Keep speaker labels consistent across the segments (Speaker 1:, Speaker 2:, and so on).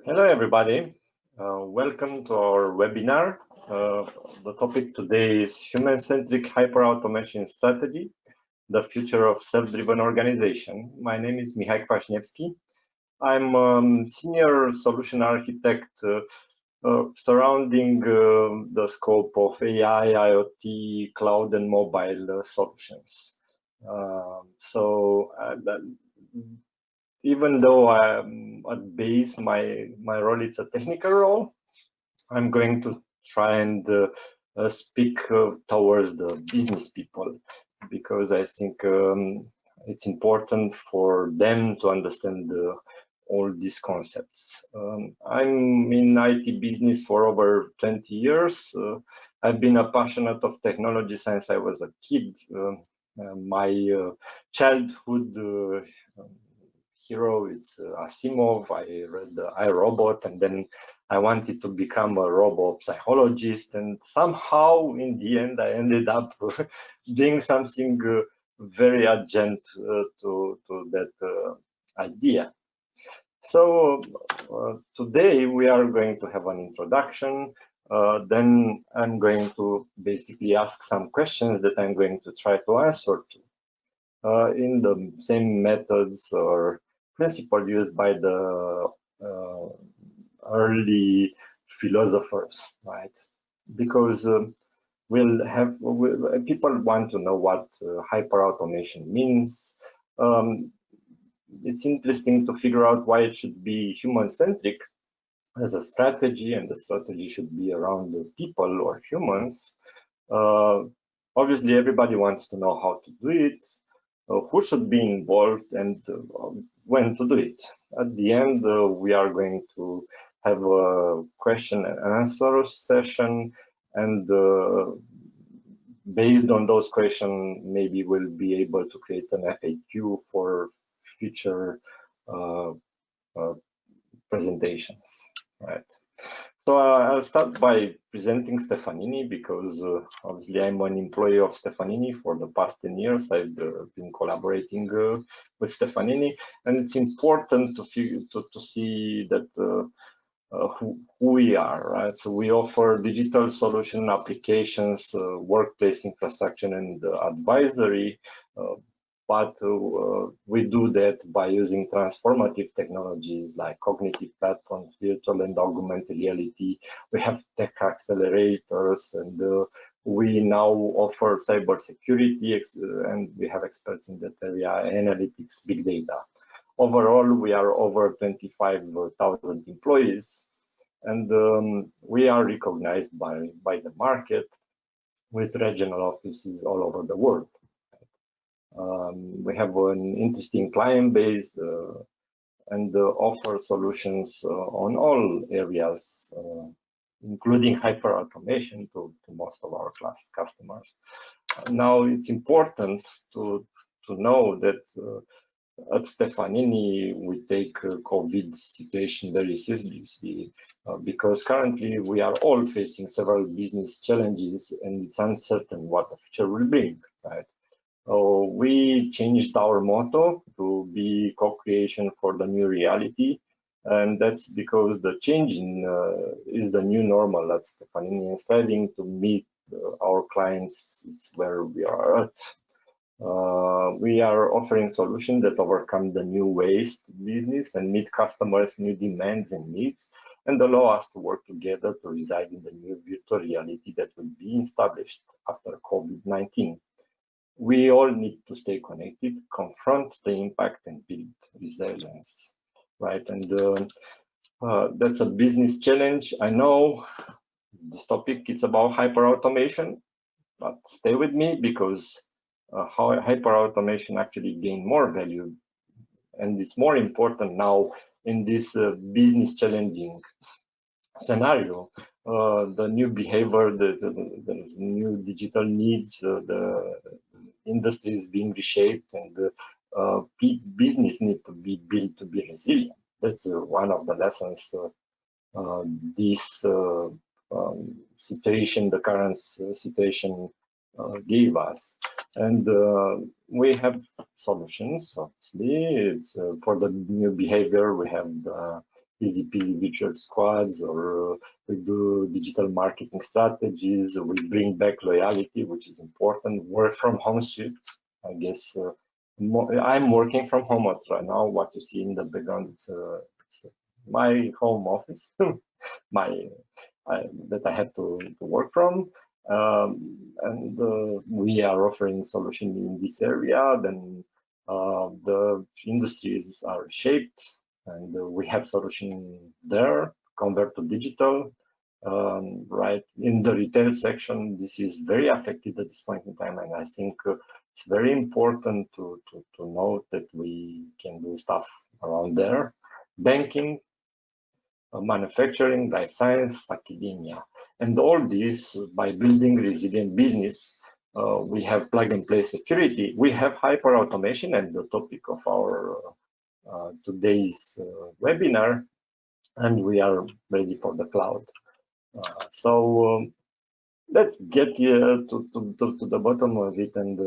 Speaker 1: Hello, everybody. Welcome to our webinar. The topic today is Human-Centric Hyperautomation Strategy, the Future of Self-Driven Organization. My name is Mihai Cvasnievschi. I'm Senior Solution Architect surrounding the scope of AI, IoT, cloud, and mobile solutions. Even though I'm at base, my role is a technical role, I'm going to try and speak towards the business people because I think it's important for them to understand all these concepts. I'm in IT business for over 20 years. I've been a passionate of technology since I was a kid. My childhood hero is Asimov. I read I, Robot, and then I wanted to become a robot psychologist, and somehow in the end I ended up doing something very adjacent to that idea. So today we are going to have an introduction. Then I'm going to basically ask some questions that I'm going to try to answer to in the same methods or principle used by the early philosophers, right? Because people want to know what hyperautomation means. It's interesting to figure out why it should be human-centric as a strategy, and the strategy should be around the people or humans. Obviously, everybody wants to know how to do it, who should be involved, and when to do it. At the end, we are going to have a question and answer session, and based on those questions, maybe we'll be able to create an FAQ for future presentations, right? So I'll start by presenting Stefanini because obviously I'm an employee of Stefanini for the past 10 years. I've been collaborating with Stefanini, and it's important to see that who we are, right? So we offer digital solution applications, workplace infrastructure, and advisory. But we do that by using transformative technologies like cognitive platforms, virtual and augmented reality. We have tech accelerators, and we now offer cybersecurity, and we have experts in that area, analytics, big data. Overall, we are over 25,000 employees, and we are recognized by the market with regional offices all over the world. We have an interesting client base and offer solutions on all areas, including hyperautomation to most of our customers. Now, it's important to know that at Stefanini, we take COVID situation very seriously because currently we are all facing several business challenges, and it's uncertain what the future will bring, right? We changed our motto to be co-creation for the new reality, and that's because the changing is the new normal at Stefanini, and striving to meet our clients, it's where we are at. We are offering solutions that overcome the new ways to business and meet customers' new demands and needs, and allow us to work together to reside in the new virtual reality that will be established after COVID-19. We all need to stay connected, confront the impact, and build resilience, right? And that's a business challenge. I know this topic is about hyperautomation, but stay with me because how hyperautomation actually gain more value, and it's more important now in this business challenging scenario. The new behavior, the new digital needs, the industry is being reshaped, and business need to be built to be resilient. That's one of the lessons this situation, the current situation, gave us. And we have solutions, obviously. It's for the new behavior. We have the easy peasy virtual squads, or we do digital marketing strategies. We bring back loyalty, which is important. Work from home suite, I guess. I'm working from home right now. What you see in the background, it's my home office, that I have to work from. And we are offering solution in this area. Then the industries are shaped, and we have solution there, convert to digital. Right in the retail section, this is very affected at this point in time, and I think it's very important to note that we can do stuff around there. Banking, manufacturing, life science, academia, and all this by building resilient business. We have plug and play security. We have hyper automation, and the topic of our today's webinar, and we are ready for the cloud. So let's get to the bottom of it, and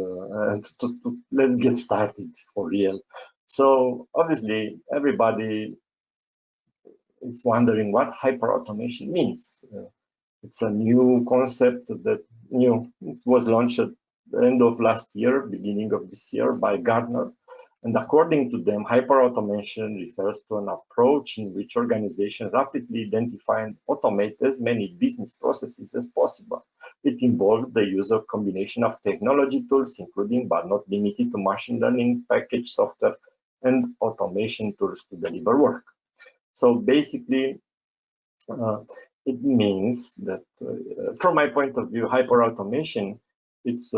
Speaker 1: let's get started for real. So obviously everybody is wondering what hyperautomation means. It's a new concept that it was launched at the end of last year, beginning of this year by Gartner. And according to them, hyperautomation refers to an approach in which organizations rapidly identify and automate as many business processes as possible. It involves the use of combination of technology tools, including but not limited to machine learning, package software, and automation tools to deliver work. So basically, it means that, from my point of view, hyperautomation, it's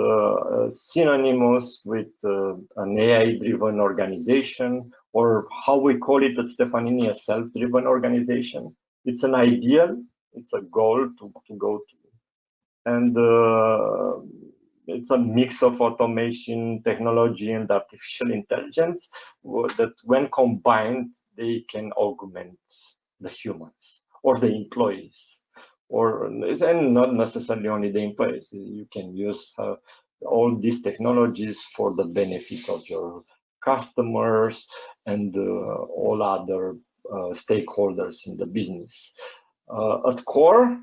Speaker 1: synonymous with an AI-driven organization, or how we call it at Stefanini, a self-driven organization. It's an ideal, it's a goal to go to. And it's a mix of automation, technology, and artificial intelligence that when combined, they can augment the humans or the employees, and not necessarily only the employees. You can use all these technologies for the benefit of your customers and all other stakeholders in the business. At core,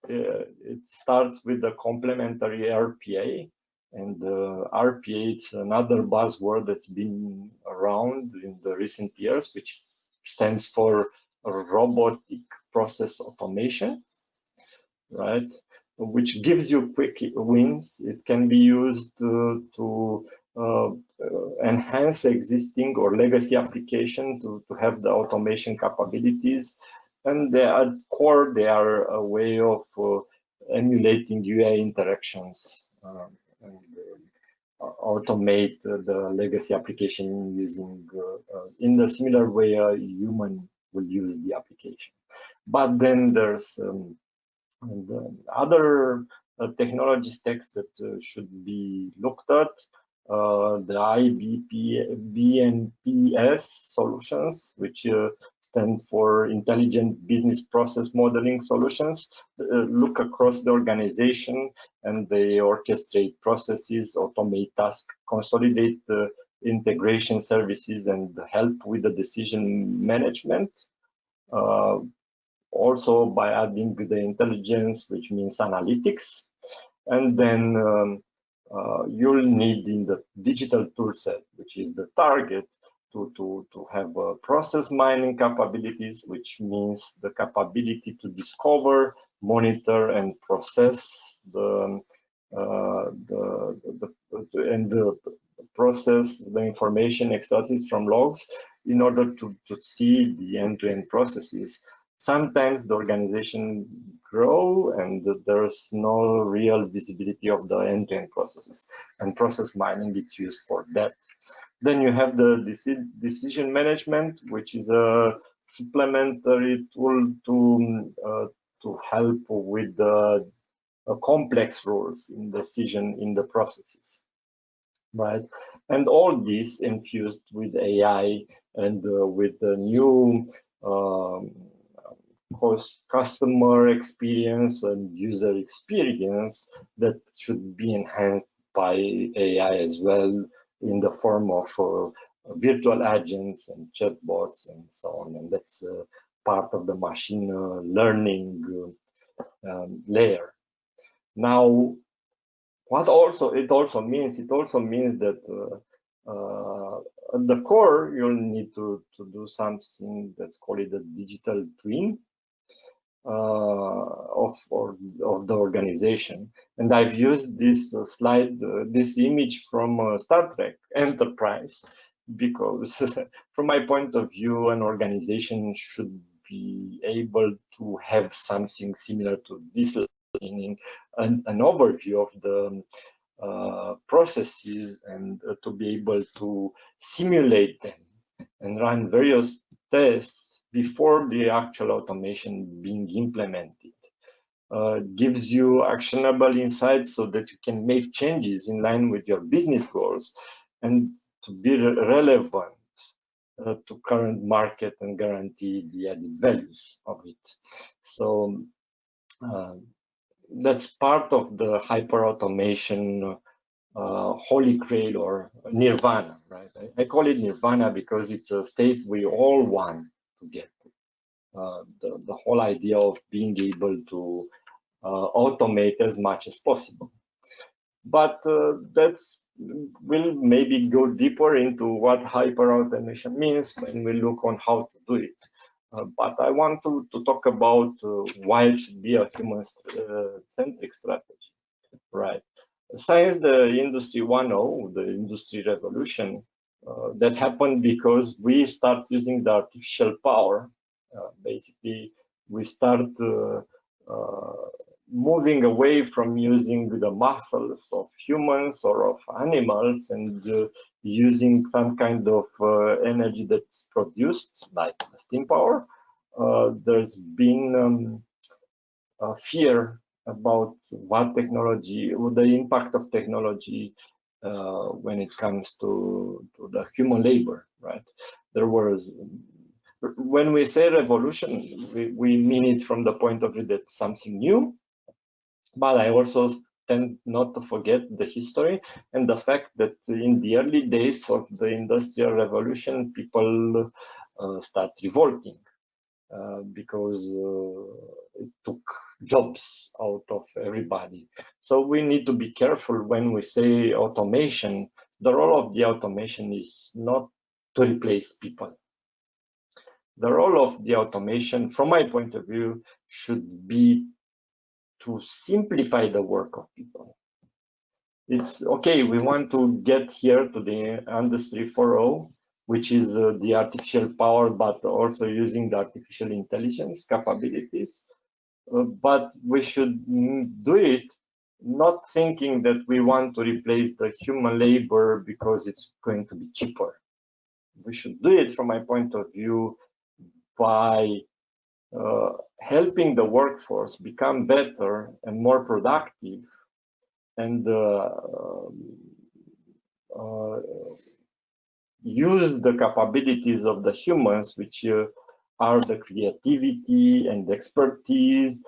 Speaker 1: it starts with the complementary RPA, and RPA is another buzzword that's been around in the recent years, which stands for robotic process automation, right? Which gives you quick wins. It can be used to enhance existing or legacy application to have the automation capabilities. And at core, they are a way of emulating UI interactions and automate the legacy application using in the similar way a human will use the application. But then there's other technology stacks that should be looked at. The BNPS solutions, which stand for Intelligent Business Process Modeling Solutions, look across the organization, and they orchestrate processes, automate tasks, consolidate integration services, and help with the decision management. Also by adding the intelligence, which means analytics. And then you'll need in the digital toolset, which is the target, to have process mining capabilities, which means the capability to discover, monitor, and process the information extracted from logs in order to see the end-to-end processes. Sometimes the organization grow and there's no real visibility of the end-to-end processes, and process mining is used for that. Then you have the decision management, which is a supplementary tool to help with the complex rules in decision in the processes, right? And all this infused with AI and with the new customer experience and user experience that should be enhanced by AI as well, in the form of virtual agents and chatbots and so on. And that's part of the machine learning layer. Now, what it also means that at the core, you'll need to do something that's called a digital twin of the organization. And I've used this slide, this image from Star Trek Enterprise, because from my point of view, an organization should be able to have something similar to this, meaning an overview of the processes, and to be able to simulate them and run various tests before the actual automation being implemented. Gives you actionable insights so that you can make changes in line with your business goals and to be relevant to current market and guarantee the added values of it. So that's part of the hyper-automation holy grail, or nirvana, right? I call it nirvana because it's a state we all want to get to. The whole idea of being able to automate as much as possible. But we'll maybe go deeper into what hyper-automation means when we look on how to do it. But I want to talk about why it should be a human-centric strategy, right? Since the Industry 1.0, the Industry Revolution, that happened because we start using the artificial power. Basically, we start moving away from using the muscles of humans or of animals and using some kind of energy that's produced, like steam power. There's been a fear about what technology, the impact of technology when it comes to the human labor, right? There was, when we say revolution, we mean it from the point of view that something new, but I also tend not to forget the history and the fact that in the early days of the Industrial Revolution, people start revolting because it took jobs out of everybody. So we need to be careful when we say automation. The role of the automation is not to replace people. The role of the automation, from my point of view, should be to simplify the work of people. It's okay, we want to get here to the Industry 4.0, which is the artificial power, but also using the artificial intelligence capabilities. But we should do it not thinking that we want to replace the human labor because it's going to be cheaper. We should do it, from my point of view, by helping the workforce become better and more productive, and use the capabilities of the humans, which are the creativity and expertise,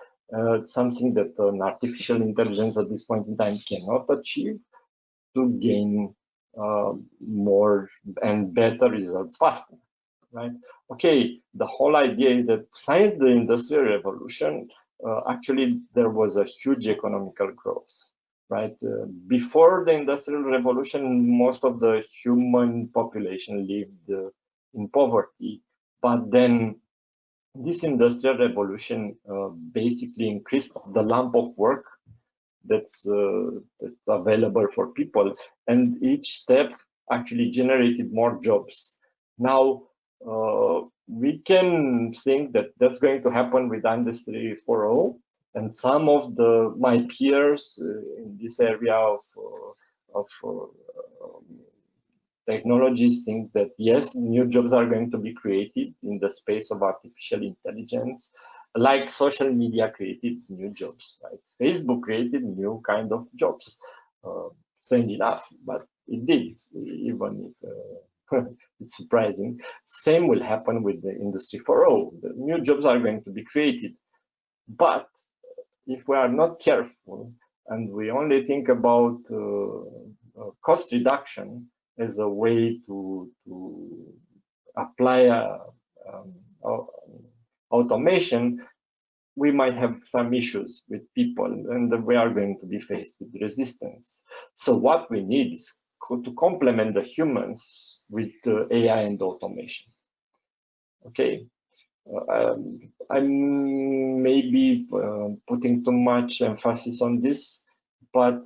Speaker 1: something that an artificial intelligence at this point in time cannot achieve, to gain more and better results faster. Right? Okay, the whole idea is that since the Industrial Revolution, actually there was a huge economical growth, right? Before the Industrial Revolution, most of the human population lived in poverty, but then this Industrial Revolution basically increased the lump of work that's available for people, and each step actually generated more jobs. Now, we can think that that's going to happen with Industry 4.0, and some of my peers in this area of technologies think that yes, new jobs are going to be created in the space of artificial intelligence, like social media created new jobs, right? Facebook created new kind of jobs. Strange enough, but it did, even if it's surprising. Same will happen with the Industry 4.0. The new jobs are going to be created. But if we are not careful and we only think about cost reduction as a way to apply automation, we might have some issues with people, and we are going to be faced with resistance. So what we need is to complement the humans with AI and automation. Okay, I'm maybe putting too much emphasis on this, but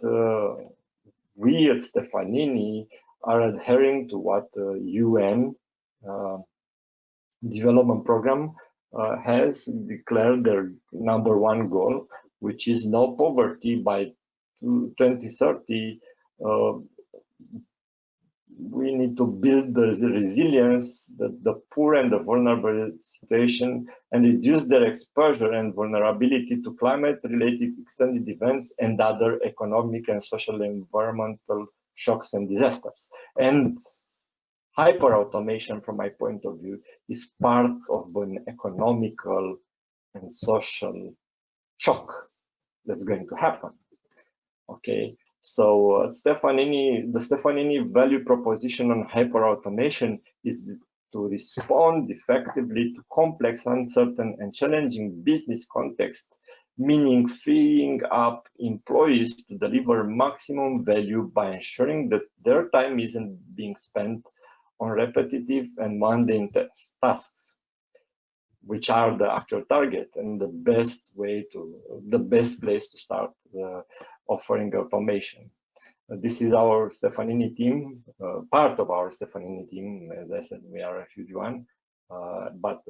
Speaker 1: we at Stefanini are adhering to what UN development program has declared their #1 goal, which is no poverty by 2030. We need to build the resilience, the poor and the vulnerable situation, and reduce their exposure and vulnerability to climate-related extended events and other economic and social environmental shocks and disasters. And hyper-automation, from my point of view, is part of an economical and social shock that's going to happen. Okay, so the Stefanini value proposition on hyper-automation is to respond effectively to complex, uncertain, and challenging business context, meaning freeing up employees to deliver maximum value by ensuring that their time isn't being spent on repetitive and mundane tasks, which are the actual target and the best place to start offering automation. This is our Stefanini team, part of our Stefanini team. As I said, we are a huge one, but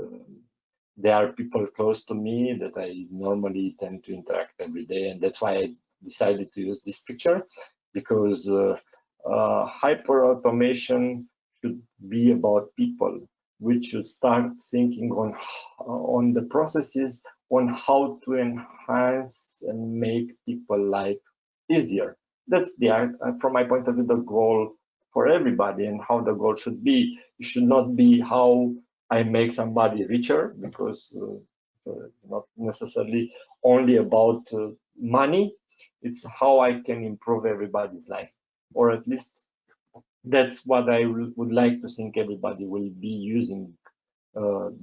Speaker 1: there are people close to me that I normally tend to interact every day, and that's why I decided to use this picture, because hyper automation should be about people. We should start thinking on the processes, on how to enhance and make people life easier. That's from my point of view, the goal for everybody, and how the goal should be. It should not be how I make somebody richer, because it's not necessarily only about money. It's how I can improve everybody's life, or at least that's what I would like to think everybody will be using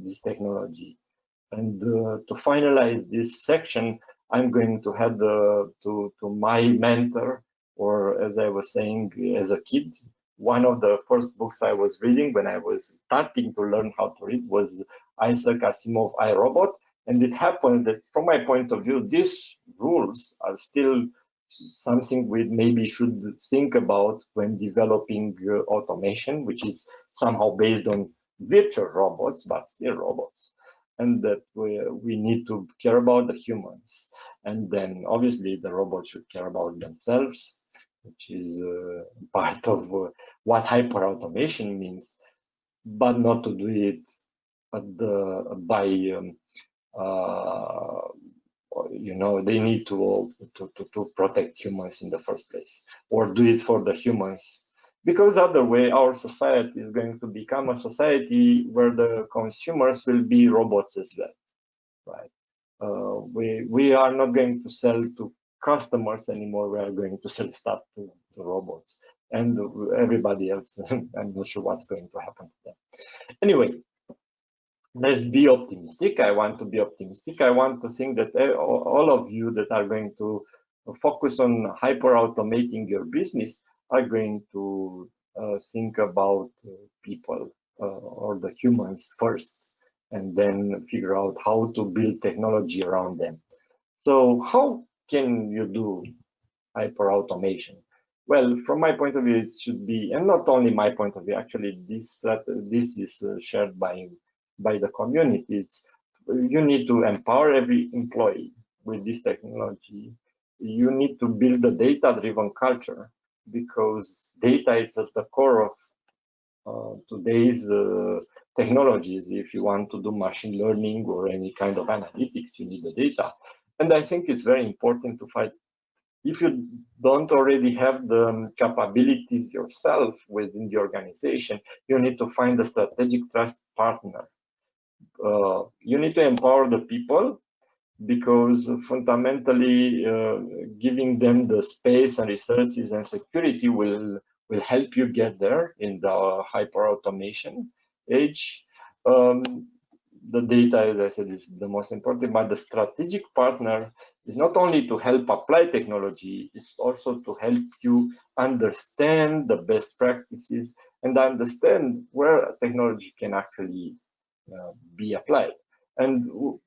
Speaker 1: this technology. And to finalize this section, I'm going to head to my mentor, or as I was saying, as a kid, one of the first books I was reading when I was starting to learn how to read was Isaac Asimov, I, Robot. And it happens that from my point of view, these rules are still something we maybe should think about when developing automation, which is somehow based on virtual robots, but still robots. And that we need to care about the humans. And then obviously the robots should care about themselves, which is part of what hyper-automation means, but not to do it they need to protect humans in the first place, or do it for the humans, because other way our society is going to become a society where the consumers will be robots as well, right? We are not going to sell to customers anymore. We are going to sell stuff to robots, and everybody else. I'm not sure what's going to happen to them. Anyway, let's be optimistic. I want to be optimistic. I want to think that all of you that are going to focus on hyper-automating your business are going to think about people or the humans first, and then figure out how to build technology around them. So how can you do hyper-automation? Well, from my point of view, it should be, and not only my point of view, actually, this is shared by the community. You need to empower every employee with this technology. You need to build a data-driven culture, because data is at the core of today's technologies. If you want to do machine learning or any kind of analytics, you need the data. And I think it's very important to fight. If you don't already have the capabilities yourself within the organization, you need to find a strategic trust partner. You need to empower the people, because fundamentally giving them the space and resources and security will help you get there in the hyper automation age. the data, as I said, is the most important, but the strategic partner is not only to help apply technology, it's also to help you understand the best practices and understand where technology can actually be applied. And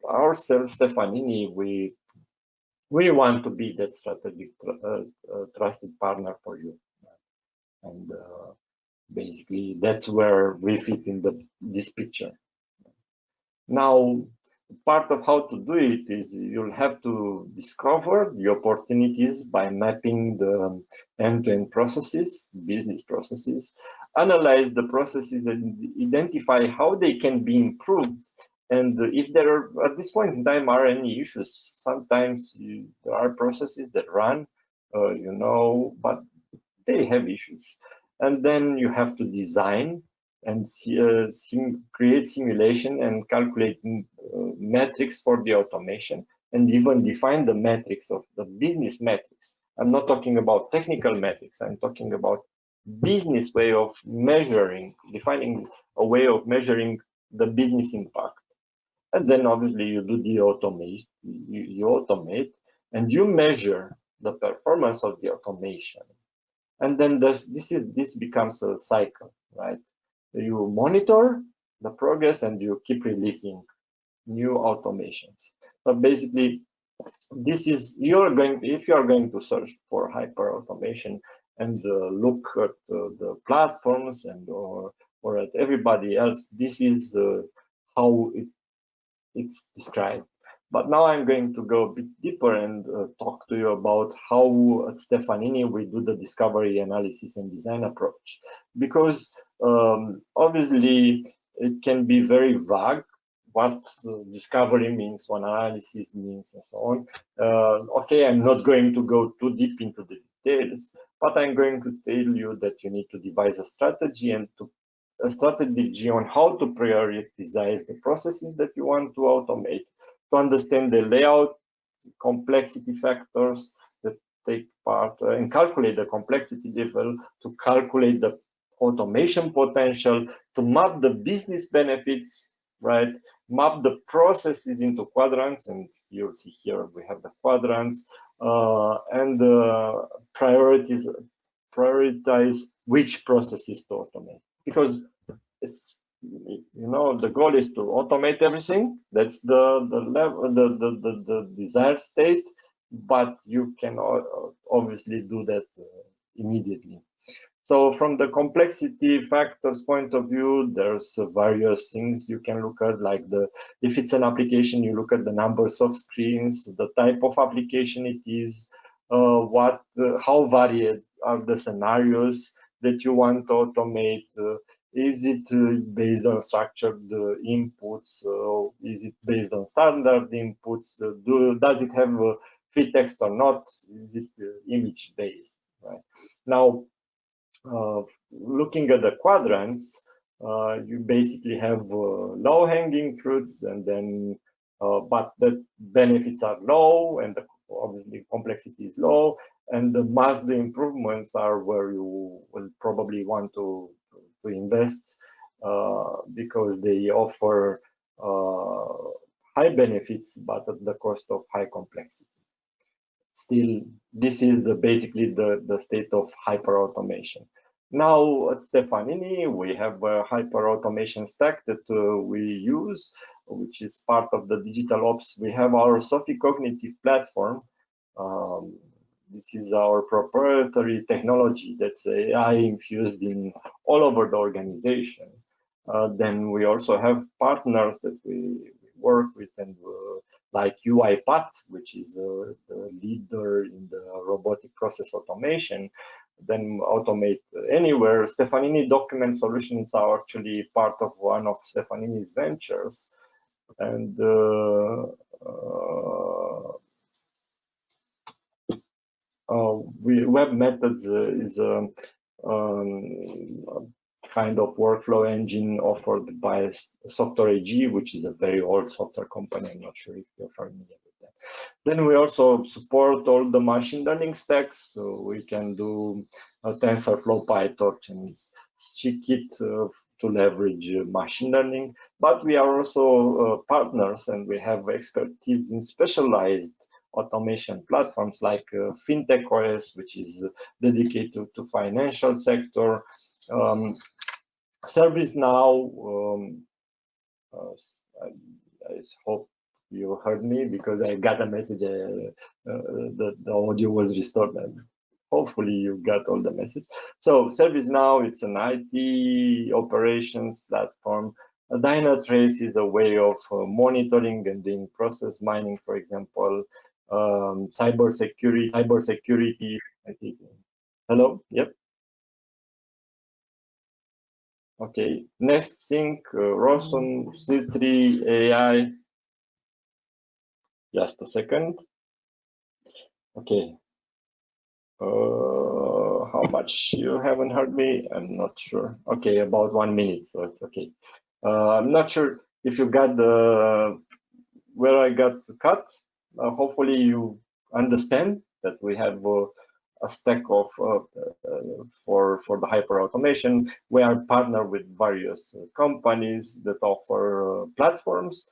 Speaker 1: ourselves, Stefanini, we want to be that strategic trusted partner for you. And basically, that's where we fit in this picture. Now, part of how to do it is you'll have to discover the opportunities by mapping the end-to-end processes, business processes, analyze the processes and identify how they can be improved. And if there are, at this point in time, are any issues, sometimes there are processes that run, but they have issues. And then you have to design and create simulation and calculate metrics for the automation, and even define the metrics of the business metrics. I'm not talking about technical metrics, I'm talking about business way of measuring, defining a way of measuring the business impact. And then obviously you do the automate, you automate, and you measure the performance of the automation. And then this becomes a cycle, right? You monitor the progress and you keep releasing new automations. So basically, this is if you are going to search for hyper automation and look at the platforms and or at everybody else, this is how it's described. But now I'm going to go a bit deeper and talk to you about how at Stefanini we do the discovery, analysis, and design approach. Because obviously it can be very vague what discovery means, what analysis means, and so on. Okay, I'm not going to go too deep into the details, but I'm going to tell you that you need to devise a strategy and a strategy on how to prioritize the processes that you want to automate, to understand the layout, complexity factors that take part, and calculate the complexity level, to calculate the automation potential, to map the business benefits, right? Map the processes into quadrants, and you'll see here we have the quadrants, and prioritize which processes to automate. Because it's, the goal is to automate everything. That's the level, the desired state, but you can obviously do that immediately. So from the complexity factors point of view, there's various things you can look at, like if it's an application, you look at the numbers of screens, the type of application it is, how varied are the scenarios that you want to automate. Is it based on structured inputs? Is it based on standard inputs? Does it have free text or not? Is it image based? Right? Now, looking at the quadrants, you basically have low-hanging fruits, and then but the benefits are low, and obviously complexity is low, and the master improvements are where you will probably want to invest because they offer high benefits, but at the cost of high complexity. Still, this is basically the state of hyper automation. Now at Stefanini, we have a hyper automation stack that we use, which is part of the digital ops. We have our Sophie cognitive platform. This is our proprietary technology that's AI infused in all over the organization. Then we also have partners that we work with, and like UiPath, which is the leader in the robotic process automation. Then Automate Anywhere. Stefanini Document Solutions are actually part of one of Stefanini's ventures. And Web Methods is a kind of workflow engine offered by Software AG, which is a very old software company. I'm not sure if you're familiar with that. Then we also support all the machine learning stacks, so we can do TensorFlow, PyTorch, and Scikit leverage machine learning, but we are also partners, and we have expertise in specialized automation platforms like FinTech OS, which is dedicated to financial sector, ServiceNow. I hope you heard me because I got a message that the audio was restored. And hopefully you got all the message. So ServiceNow, it's an IT operations platform. Dynatrace is a way of monitoring and doing process mining, for example. Cybersecurity. I think. Hello. Yep. Okay. Next thing, Rosun C3 AI. Just a second. Okay. How much you haven't heard me? I'm not sure. Okay, about 1 minute, so it's okay. I'm not sure if you got the where I got cut. Hopefully you understand that we have a stack of for the hyper automation. We are partnered with various companies that offer platforms.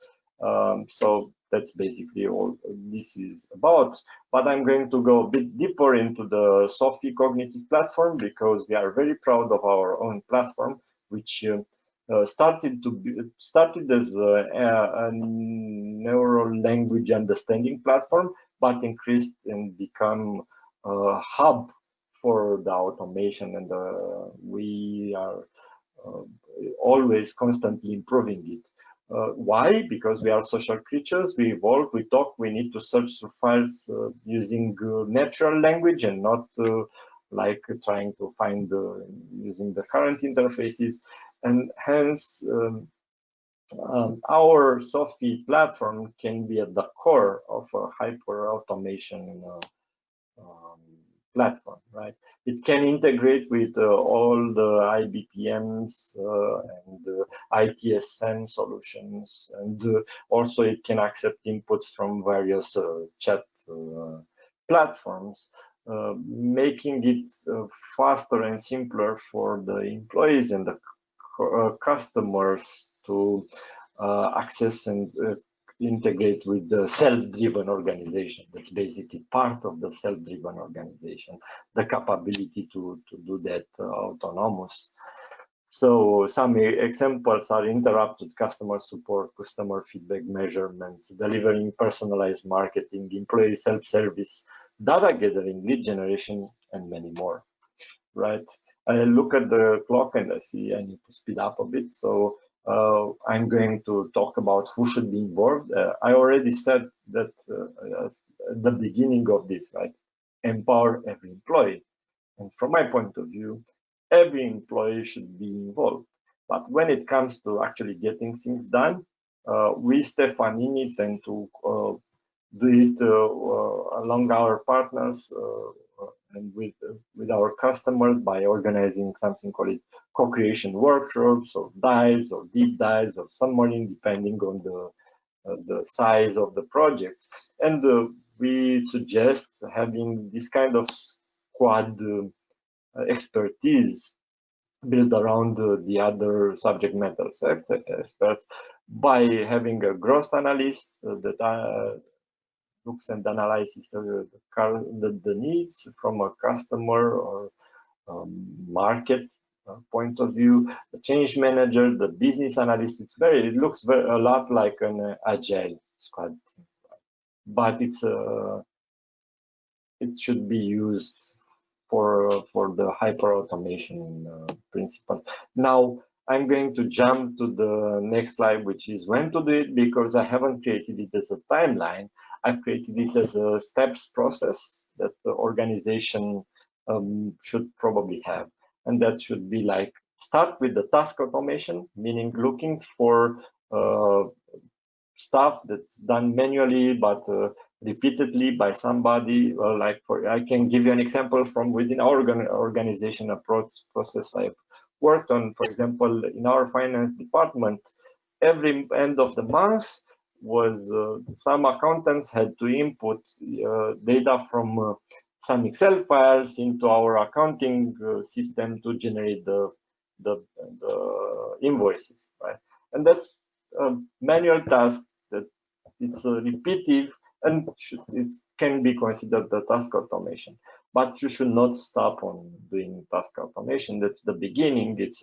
Speaker 1: So that's basically all this is about. But I'm going to go a bit deeper into the Sophie cognitive platform because we are very proud of our own platform, which started as a neural language understanding platform, but increased and become a hub for the automation, and we are always constantly improving it. Why? Because we are social creatures, we evolve, we talk, we need to search through files using natural language and not like trying to find using the current interfaces. And hence, our Sophie platform can be at the core of a hyper automation platform, right? It can integrate with all the IBPMs and ITSM solutions, and also it can accept inputs from various chat platforms, making it faster and simpler for the employees and the customers to access and integrate with the self-driven organization. That's basically part of the self-driven organization, the capability to do that autonomous. So some examples are interrupted customer support, customer feedback measurements, delivering personalized marketing, employee self-service, data gathering, lead generation, and many more, right? I look at the clock and I see I need to speed up a bit. So I'm going to talk about who should be involved. I already said that at the beginning of this, right? Empower every employee. And from my point of view, every employee should be involved. But when it comes to actually getting things done, we Stefanini tend to do it along our partners and with our customers by organizing something called co-creation workshops or dives or deep dives or submarine, depending on the size of the projects. And we suggest having this kind of squad expertise built around the other subject matter experts by having a growth analyst that looks and analyzes the needs from a customer or market point of view, the change manager, the business analyst. It looks a lot like an agile squad, but it should be used for the hyper automation principle. Now I'm going to jump to the next slide, which is when to do it, because I haven't created it as a timeline. I've created it as a steps process that the organization should probably have. And that should be like, start with the task automation, meaning looking for stuff that's done manually, but repeatedly by somebody. I can give you an example from within our organization approach process I've worked on. For example, in our finance department, every end of the month was some accountants had to input data from some Excel files into our accounting system to generate the the invoices, right? And that's a manual task that it's repetitive, and it can be considered the task automation. But you should not stop on doing task automation. That's the beginning. It's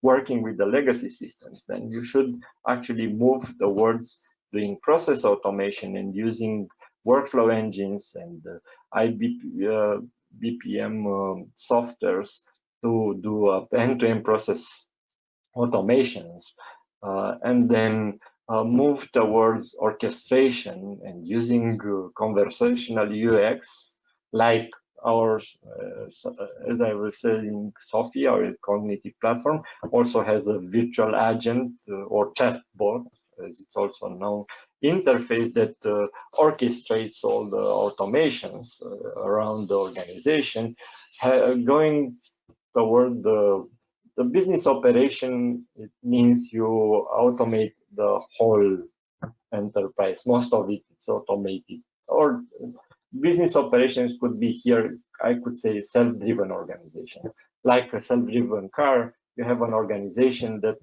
Speaker 1: working with the legacy systems. Then you should actually move towards doing process automation and using workflow engines and BPM softwares to do end-to-end process automations, and then move towards orchestration and using conversational UX, like our, as I was saying, Sophie, our cognitive platform, also has a virtual agent or chatbot, as it's also known, interface that orchestrates all the automations around the organization, going towards the business operation. It means you automate the whole enterprise. Most of it is automated. Or business operations could be here, I could say, self-driven organization. Like a self-driven car, you have an organization that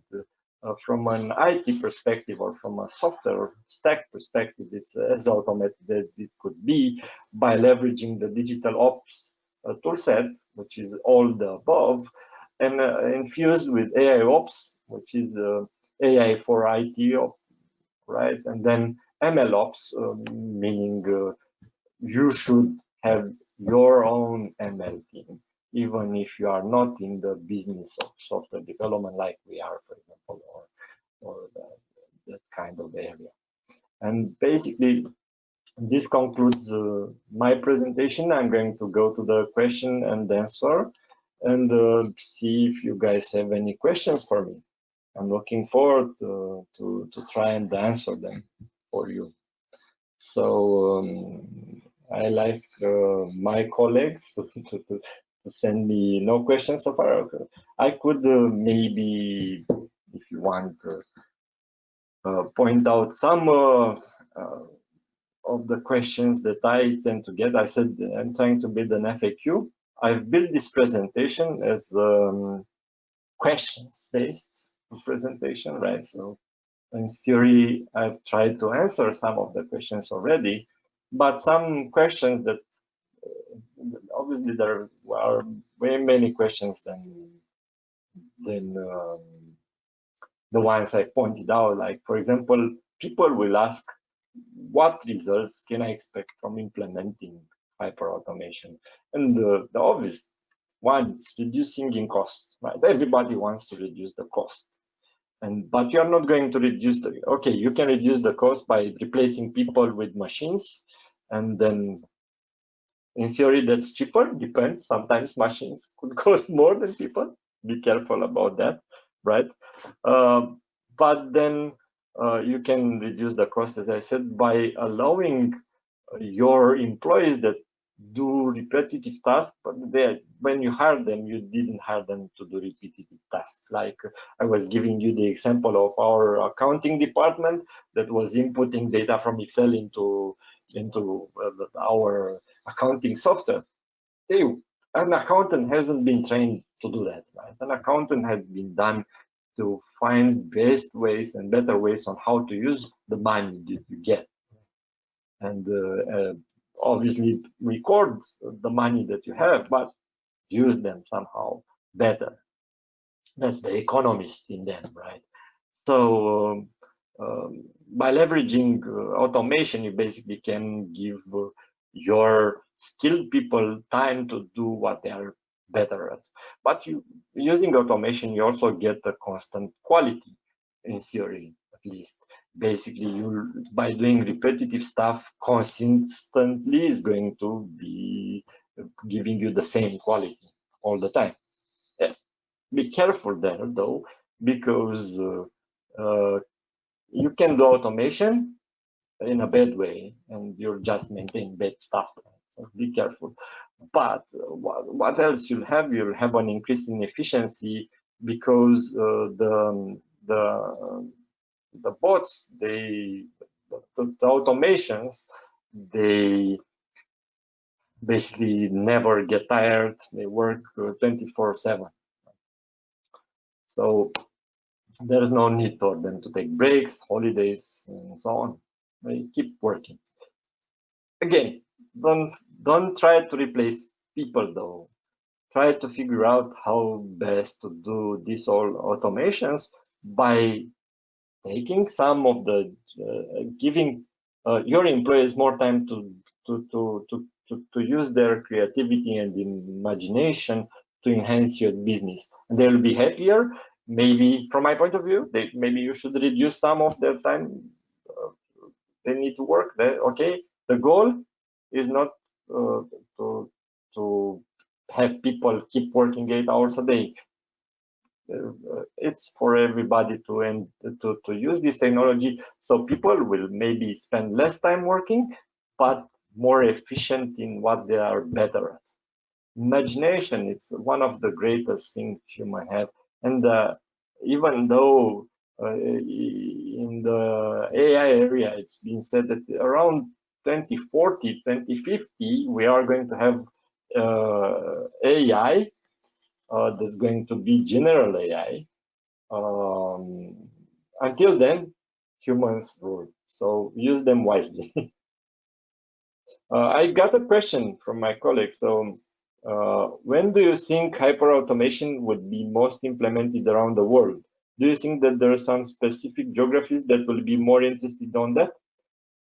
Speaker 1: from an IT perspective or from a software stack perspective, it's as automated as it could be by leveraging the digital ops toolset, which is all the above, and infused with AI ops, which is AI for IT, right? And then ML ops, meaning you should have your own ML team, even if you are not in the business of software development like we are, for example, or that kind of area. And basically, this concludes my presentation. I'm going to go to the question and answer and see if you guys have any questions for me. I'm looking forward to try and answer them for you. So I'll ask my colleagues to send me no questions so far. I could maybe, if you want, point out some of the questions that I tend to get. I said I'm trying to build an FAQ. I've built this presentation as questions-based presentation, right? So in theory, I've tried to answer some of the questions already, but some questions that obviously there are way many questions than the ones I pointed out. Like, for example, people will ask, what results can I expect from implementing hyperautomation? And the obvious one is reducing in cost, right? Everybody wants to reduce the cost. But you're not going to reduce the, okay, you can reduce the cost by replacing people with machines. And then in theory, that's cheaper, depends. Sometimes machines could cost more than people. Be careful about that, right? But then you can reduce the cost, as I said, by allowing your employees that do repetitive tasks, but when you hire them, you didn't hire them to do repetitive tasks. Like I was giving you the example of our accounting department that was inputting data from Excel into our accounting software. An accountant hasn't been trained to do that, right? An accountant has been done to find best ways and better ways on how to use the money that you get. And obviously record the money that you have, but use them somehow better. That's the economist in them, right? So by leveraging automation, you basically can give your skilled people time to do what they are better at. But using automation, you also get a constant quality, in theory, at least. Basically, by doing repetitive stuff consistently is going to be giving you the same quality all the time. Yeah. Be careful there, though, because you can do automation in a bad way, and you're just maintaining bad stuff. So be careful. But what else you'll have? You'll have an increase in efficiency because the bots, the automations, they basically never get tired. They work 24/7. So there's no need for them to take breaks, holidays, and so on. They keep working. Again, don't try to replace people though. Try to figure out how best to do these all automations by taking some of the giving your employees more time to use their creativity and imagination to enhance your business, and they'll be happier. Maybe from my point of view, maybe you should reduce some of their time they need to work there. Okay, the goal is not to have people keep working 8 hours a day. It's for everybody to use this technology, so people will maybe spend less time working, but more efficient in what they are better at. Imagination, it's one of the greatest things human have, and even though in the AI area, it's been said that around 2040, 2050, we are going to have AI that's going to be general AI. Until then, humans rule. So use them wisely. I got a question from my colleague. So when do you think hyperautomation would be most implemented around the world? Do you think that there are some specific geographies that will be more interested on that?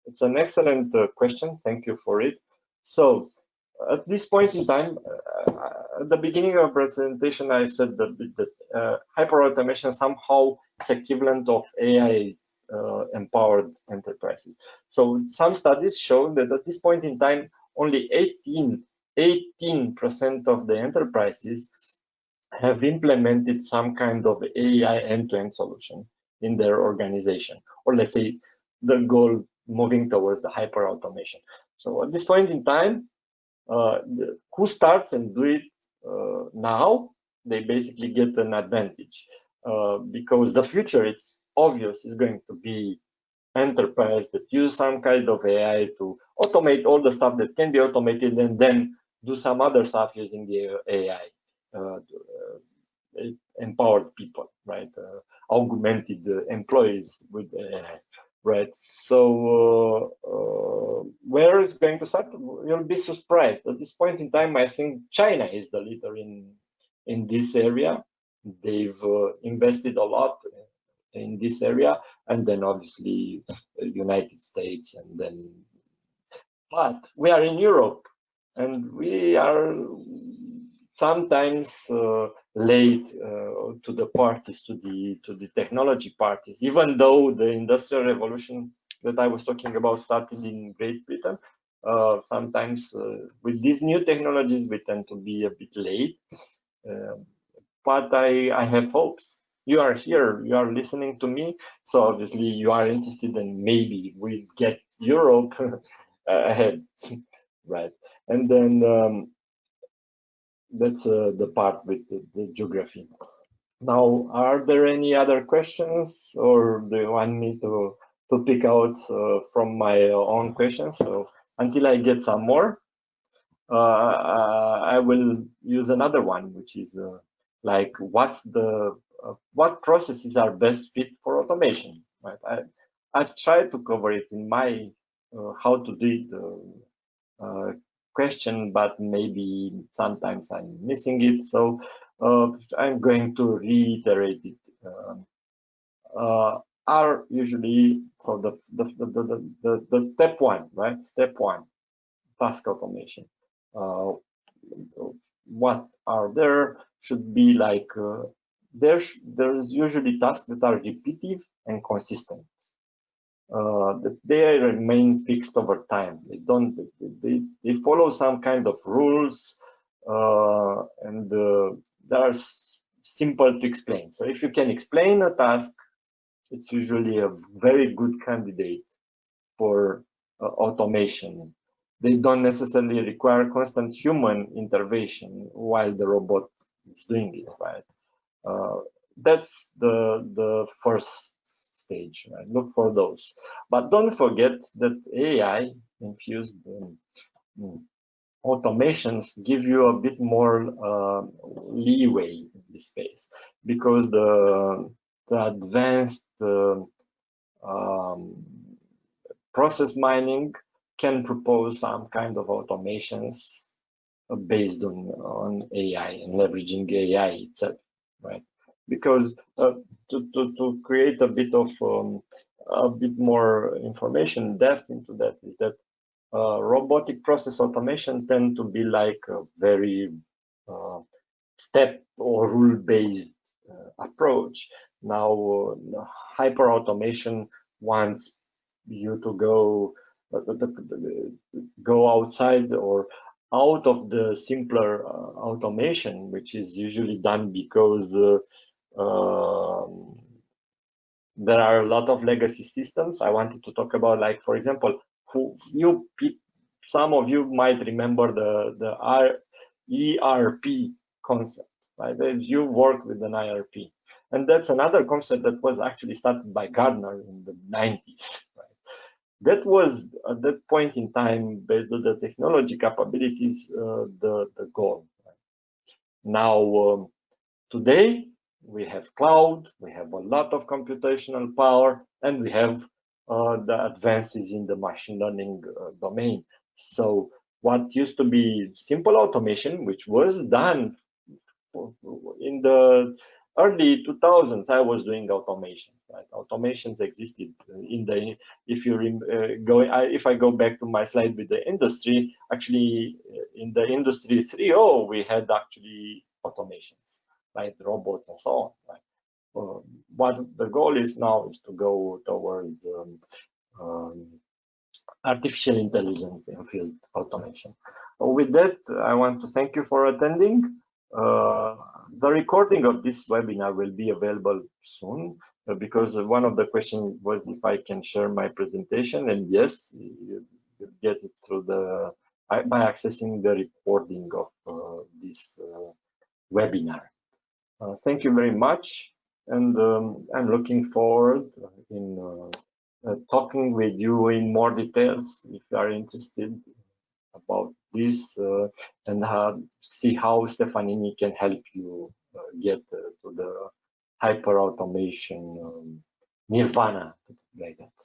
Speaker 1: It's an excellent question. Thank you for it. So at this point in time, at the beginning of the presentation, I said that hyperautomation somehow is equivalent of AI empowered enterprises. So some studies show that at this point in time, only 18% of the enterprises have implemented some kind of AI end-to-end solution in their organization, or let's say the goal moving towards the hyperautomation. So at this point in time, who starts and do it now, they basically get an advantage because the future, it's obvious, is going to be enterprise that use some kind of AI to automate all the stuff that can be automated, and then do some other stuff using the AI. Empowered people, right? Augmented employees with AI, right? So where is going to start? You'll be surprised. At this point in time, I think China is the leader in this area. They've invested a lot in this area, and then obviously United States, and then. But we are in Europe, and we are sometimes late to the parties, to the technology parties. Even though the industrial revolution that I was talking about started in Great Britain, sometimes with these new technologies we tend to be a bit late. But I have hopes. You are here, you are listening to me, so obviously you are interested, and maybe we get Europe ahead, right? And then that's the part with the geography. Now, are there any other questions, or do you want me to pick out from my own questions? So until I get some more, I will use another one, which is like what processes are best fit for automation, right? I've tried to cover it in my how to do it question, but maybe sometimes I'm missing it, so I'm going to reiterate it. Are usually for the step one, right? Step one, task automation. What are there should be like there's usually tasks that are repetitive and consistent. That they remain fixed over time. They follow some kind of rules, and they are simple to explain. So if you can explain a task, it's usually a very good candidate for automation. They don't necessarily require constant human intervention while the robot is doing it, right? That's the first stage, right? Look for those. But don't forget that AI infused automations give you a bit more leeway, this space, because the advanced process mining can propose some kind of automations based on AI and leveraging AI itself, right? Because to create a bit more information depth into that is that robotic process automation tend to be like a very step or rule-based approach. Now, hyper automation wants you to go outside or out of the simpler automation, which is usually done because there are a lot of legacy systems. I wanted to talk about, like, for example, some of you might remember the ERP concept, right? You work with an ERP, and that's another concept that was actually started by Gartner in the 90s. Right? That was, at that point in time, based on the technology capabilities, the goal. Right? Now, today, we have cloud, we have a lot of computational power, and we have the advances in the machine learning domain. So what used to be simple automation, which was done in the early 2000s, I was doing automation. Right? Automations existed in the. If I go back to my slide with the industry, actually in the industry 3.0, we had actually automations, like robots and so on. Right? What the goal is now is to go towards artificial intelligence infused automation. With that, I want to thank you for attending. The recording of this webinar will be available soon, because one of the questions was if I can share my presentation, and yes, you get it through by accessing the recording of this webinar. Thank you very much, and I'm looking forward in talking with you in more details if you are interested about this, and see how Stefanini can help you get to the hyper automation nirvana, like that.